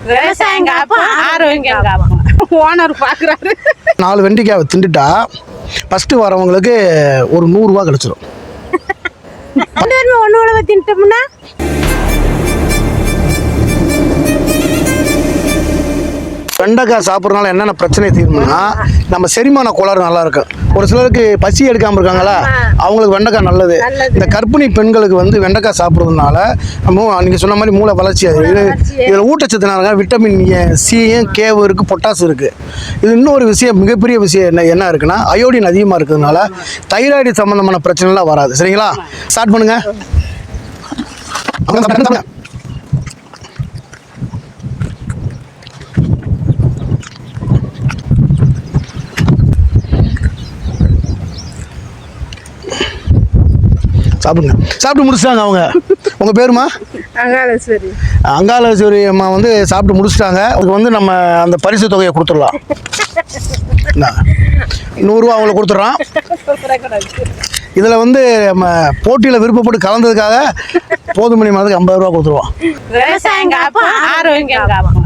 விவசாயம் காப்போம், ஆரோக்கியம் காப்போம். ஓனர் பார்க்குறாரு. 4 வெண்டைக்காவை திண்டுட்டா ஃபஸ்ட்டு வரவங்களுக்கு ஒரு 100 ரூபா கிடச்சிரும். ஒன்று தின்ட்டோம்னா வெண்டைக்காய் சாப்பிட்றதுனால என்னென்ன பிரச்சனை தீரும்னா நம்ம செரிமான கோளாறு நல்லா இருக்கும். ஒரு சிலருக்கு பசி எடுக்காமல் இருக்காங்களா, அவங்களுக்கு வெண்டைக்காய் நல்லது. இந்த கர்ப்பிணி பெண்களுக்கு வந்து வெண்டைக்காய் சாப்பிட்றதுனால நீங்கள் சொன்ன மாதிரி மூளை வளர்ச்சி ஆகுது. இதில் ஊட்டச்சத்துனால விட்டமின் சியும் கேவும் இருக்குது, பொட்டாசு இருக்குது. இது இன்னொரு விஷயம், மிகப்பெரிய விஷயம் என்ன இருக்குன்னா அயோடின் அதிகமாக இருக்கிறதுனால தைராய்டு சம்மந்தமான பிரச்சனைலாம் வராது. சரிங்களா? ஸ்டார்ட் பண்ணுங்க. சாப்பிடுங்க. சாப்பிட்டு முடிச்சிட்டாங்க அவங்க. உங்கள் பேருமா? அங்காளேஸ்வரி. அங்காளேஸ்வரி அம்மா வந்து சாப்பிட்டு முடிச்சிட்டாங்க. அதுக்கு வந்து நம்ம அந்த பரிசு தொகையை கொடுத்துடலாம். 100 ரூபா அவங்களுக்கு கொடுத்துட்றோம். இதில் வந்து நம்ம போட்டியில் விருப்பப்பட்டு கலந்ததுக்காக போதுமணி மாதத்துக்கு 50 ரூபா கொடுத்துருவோம். விவசாயம் காப்போம், ஆரோக்கியம் காப்போம்.